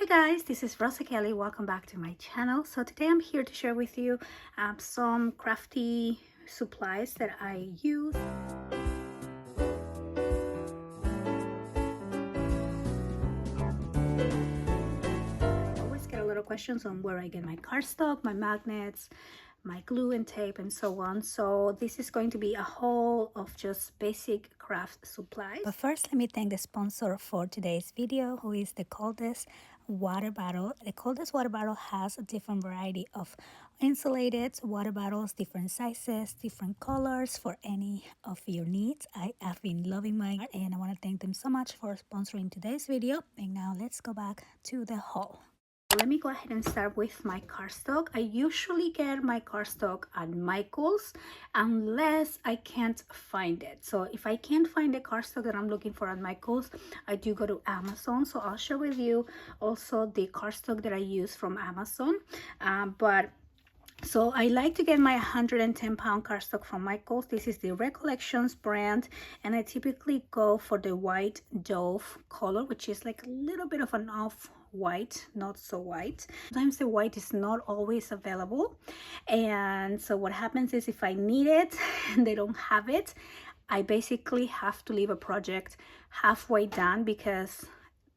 Guys, this is Rosa Kelly. Welcome back to my channel. So today I'm here to share with you some crafty supplies that I use. I always get a lot of questions on where I get my cardstock, my magnets, my glue and tape, and so on. So this is going to be a haul of just basic craft supplies. But first, let me thank the sponsor for today's video, who is the Coldest water bottle. The Coldest water bottle has a different variety of insulated water bottles, different sizes, different colors for any of your needs. I have been loving mine, and I want to thank them so much for sponsoring today's video. And now let's go back to the haul. Let me go ahead and start with my cardstock. I usually get my cardstock at Michael's unless I can't find it. So if I can't find the cardstock that I'm looking for at Michael's, I do go to Amazon. So I'll share with you also the cardstock that I use from Amazon. So I like to get my 110-pound cardstock from Michael's. This is the Recollections brand, and I typically go for the white Dove color, which is like a little bit of an off white, not so white. Sometimes the white is not always available, and so what happens is if I need it and they don't have it, I basically have to leave a project halfway done because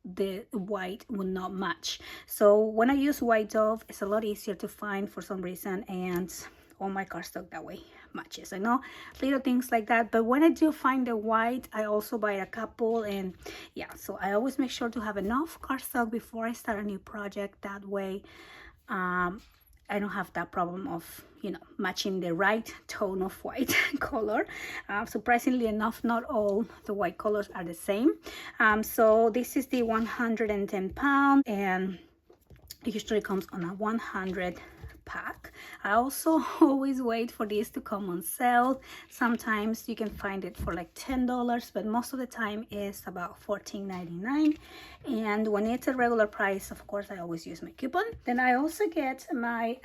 the white will not match. So when I use white Dove, it's a lot easier to find for some reason, and all my cardstock that way matches. I know little things like that, but when I do find the white, I also buy a couple. And yeah, so I always make sure to have enough cardstock before I start a new project. That way I don't have that problem of, you know, matching the right tone of white color. Surprisingly enough, not all the white colors are the same. So this is the 110-pound, and it usually comes on a 100 pack. I also always wait for this to come on sale. Sometimes you can find it for like $10, but most of the time it's about $14.99. And when it's a regular price, of course, I always use my coupon. Then I also get my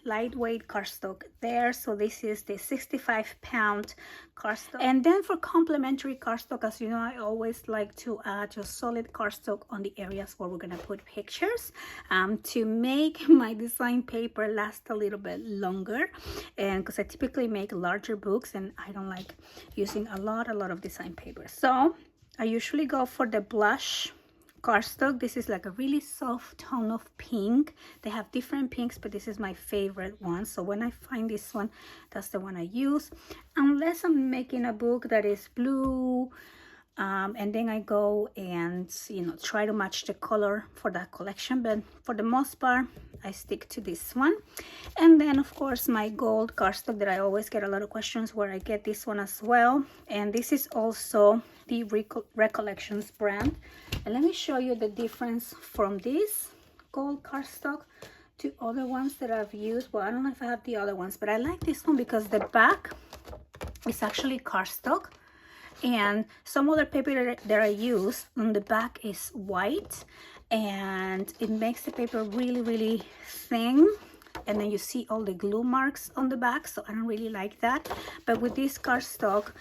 lightweight cardstock there. So this is the 65-pound cardstock. And then for complimentary cardstock, as you know, I always like to add just solid cardstock on the areas where we're gonna put pictures to make my design paper last a little bit longer, and because I typically make larger books and I don't like using a lot of design paper. So I usually go for the blush cardstock. This is like a really soft tone of pink. They have different pinks, but this is my favorite one. So when I find this one, that's the one I use, unless I'm making a book that is blue, and then I go and, you know, try to match the color for that collection. But for the most part, I stick to this one. And then of course my gold cardstock that I always get a lot of questions where I get this one as well. And this is also the Recollections brand. And let me show you the difference from this gold cardstock to other ones that I've used. Well, I don't know if I have the other ones, but I like this one because the back is actually cardstock. And some other paper that I use on the back is white, and it makes the paper really thin, and then you see all the glue marks on the back, so I don't really like that. But with this cardstock,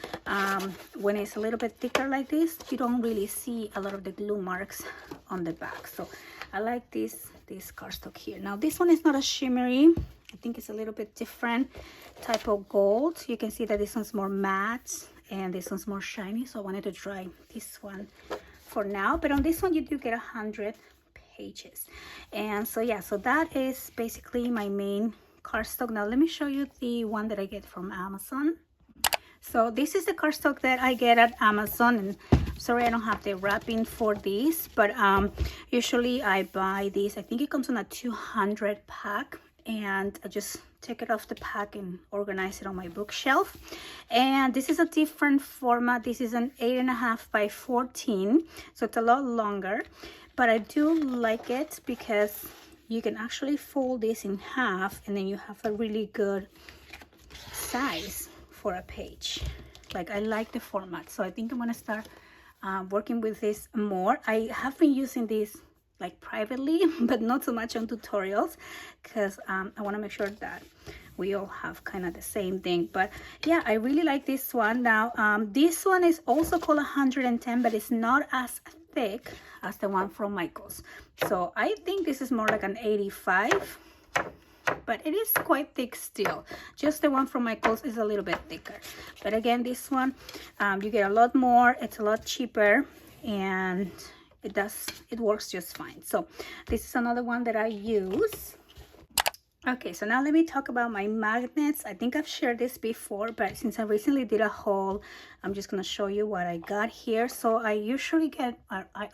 when it's a little bit thicker like this, you don't really see a lot of the glue marks on the back. So I like this cardstock here. Now this one is not a shimmery. I think it's a little bit different type of gold. You can see that this one's more matte and this one's more shiny, so I wanted to try this one for now. But on this one you do get 100 pages. And so yeah, so that is basically my main cardstock. Now let me show you the one that I get from Amazon. So this is the cardstock that I get at Amazon, and sorry I don't have the wrapping for this, but usually I buy this. I think it comes on a 200 pack, and I just take it off the pack and organize it on my bookshelf. And this is a different format. This is an 8.5 by 14, so it's a lot longer, but I do like it because you can actually fold this in half, and then you have a really good size for a page. Like, I like the format, so I think I'm gonna start working with this more. I have been using this like privately, but not so much on tutorials, because I want to make sure that we all have kind of the same thing. But yeah, I really like this one. Now this one is also called 110, but it's not as thick as the one from Michaels. So I think this is more like an 85, but it is quite thick still. Just the one from Michaels is a little bit thicker. But again, this one, you get a lot more, it's a lot cheaper, and it works just fine. So this is another one that I use. Okay, so now let me talk about my magnets. I think I've shared this before, but since I recently did a haul, I'm just gonna show you what I got here. So I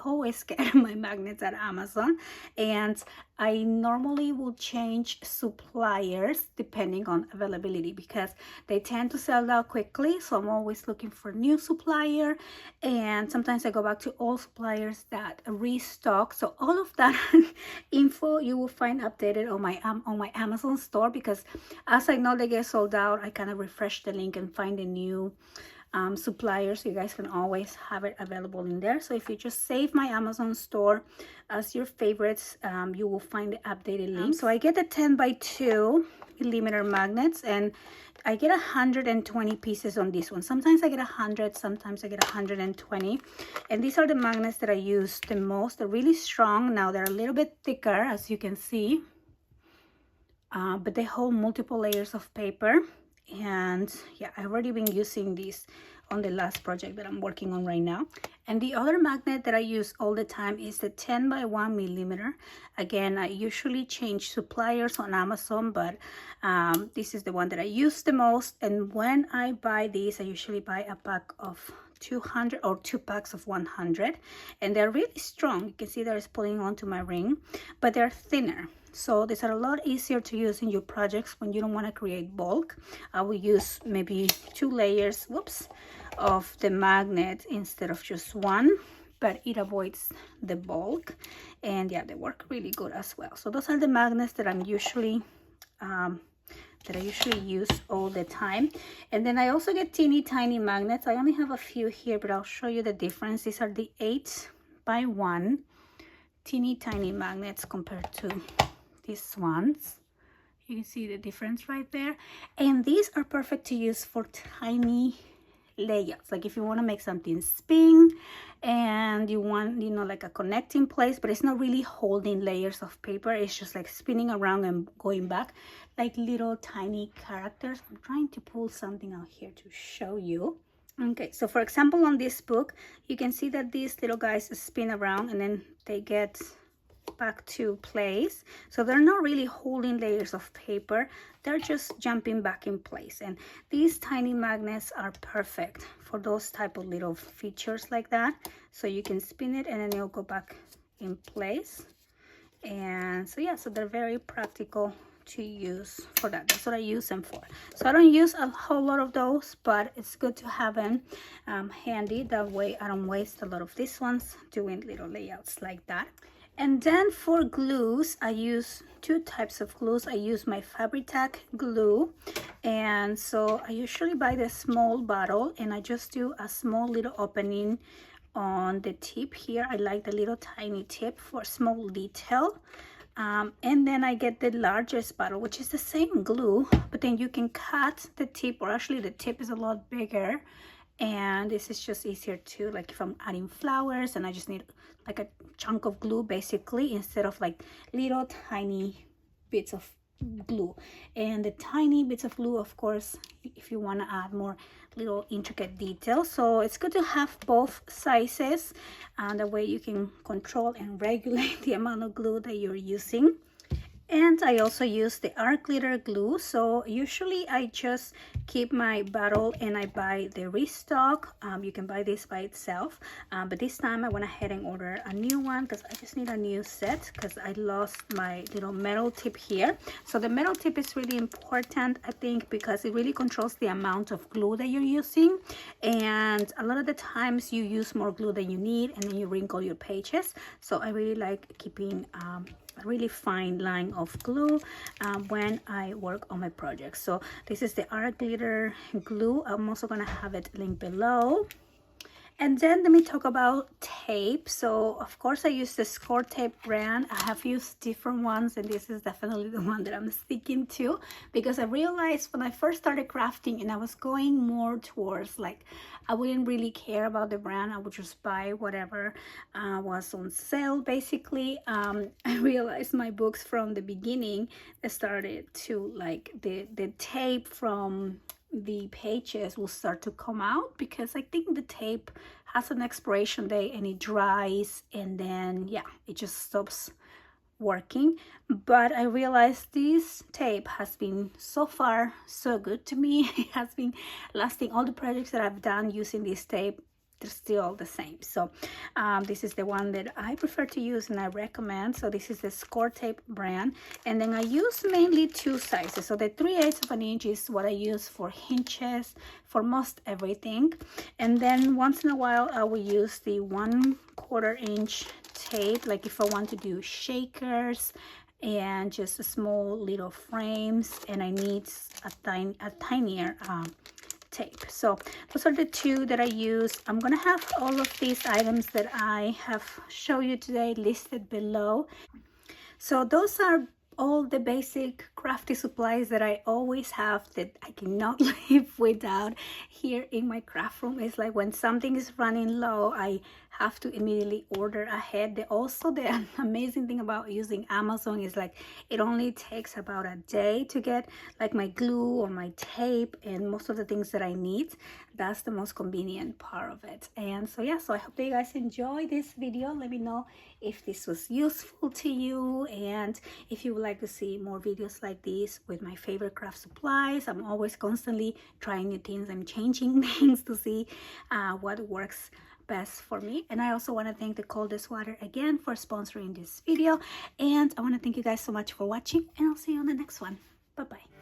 always get my magnets at Amazon, and I normally will change suppliers depending on availability because they tend to sell out quickly. So I'm always looking for new supplier, and sometimes I go back to old suppliers that restock. So all of that info you will find updated on my Amazon store, because as I know they get sold out, I kind of refresh the link and find a new suppliers, so you guys can always have it available in there. So if you just save my Amazon store as your favorites, you will find the updated link. So I get the 10 by 2 millimeter magnets, and I get 120 pieces on this one. Sometimes I get 100, sometimes I get 120, and these are the magnets that I use the most. They're really strong. Now they're a little bit thicker, as you can see, but they hold multiple layers of paper. And yeah, I've already been using these on the last project that I'm working on right now. And the other magnet that I use all the time is the 10 by 1 millimeter. Again, I usually change suppliers on Amazon, but this is the one that I use the most. And when I buy these, I usually buy a pack of 200 or 2 packs of 100, and they're really strong. You can see that it's pulling onto my ring, but they're thinner. So these are a lot easier to use in your projects when you don't want to create bulk. I will use maybe 2 layers, of the magnet instead of just one, but it avoids the bulk. And yeah, they work really good as well. So those are the magnets that I'm usually use all the time. And then I also get teeny tiny magnets. I only have a few here, but I'll show you the difference. These are the 8 by 1 teeny tiny magnets compared to these ones. You can see the difference right there. And these are perfect to use for tiny layouts, like if you want to make something spin and you want, like a connecting place, but it's not really holding layers of paper, it's just like spinning around and going back like little tiny characters. I'm trying to pull something out here to show you. Okay, so for example, on this book, you can see that these little guys spin around and then they get back to place. So they're not really holding layers of paper, they're just jumping back in place. And these tiny magnets are perfect for those type of little features like that. So you can spin it and then it'll go back in place. And so yeah, so they're very practical to use for that. That's what I use them for. So I don't use a whole lot of those, but it's good to have them handy. That way I don't waste a lot of these ones doing little layouts like that. And then for glues, I use 2 types of glues. I use my Fabri-Tac glue, and so I usually buy the small bottle and I just do a small little opening on the tip here. I like the little tiny tip for small detail. And then I get the largest bottle, which is the same glue, but then you can cut the tip, or actually the tip is a lot bigger. And this is just easier too, like if I'm adding flowers and I just need like a chunk of glue basically, instead of like little tiny bits of glue. And the tiny bits of glue, of course, if you want to add more little intricate details. So it's good to have both sizes, and that way you can control and regulate the amount of glue that you're using. And I also use the art glitter glue. So usually I just keep my bottle and I buy the restock. You can buy this by itself, but this time I went ahead and ordered a new one because I just need a new set because I lost my little metal tip here. So the metal tip is really important, I think, because it really controls the amount of glue that you're using. And a lot of the times you use more glue than you need and then you wrinkle your pages. So I really like keeping a really fine line of glue when I work on my projects. So this is the art glitter glue. I'm also gonna have it linked below. And then let me talk about tape. So of course I use the Score Tape brand. I have used different ones, and this is definitely the one that I'm sticking to, because I realized when I first started crafting and I was going more towards like, I wouldn't really care about the brand. I would just buy whatever was on sale basically. I realized my books from the beginning, I started to like the tape from the pages will start to come out, because I think the tape has an expiration date and it dries, and then yeah, it just stops working. But I realized this tape has been so far so good to me. It has been lasting. All the projects that I've done using this tape, they're still the same. So this is the one that I prefer to use and I recommend. So this is the Score Tape brand, and then I use mainly two sizes. So the 3/8 of an inch is what I use for hinges, for most everything, and then once in a while I will use the 1/4 inch tape, like if I want to do shakers and just a small little frames and I need a tinier tape. So those are the two that I use. I'm gonna have all of these items that I have shown you today listed below. So those are all the basic crafty supplies that I always have, that I cannot live without here in my craft room. It's like when something is running low, I have to immediately order ahead. Also, the amazing thing about using Amazon is like it only takes about a day to get like my glue or my tape and most of the things that I need. That's the most convenient part of it. And so yeah, so I hope that you guys enjoy this video. Let me know if this was useful to you, and if you would like to see more videos like this with my favorite craft supplies. I'm always constantly trying new things and changing things to see what works best for me. And I also want to thank the Coldest Water again for sponsoring this video, and I want to thank you guys so much for watching, and I'll see you on the next one. Bye bye.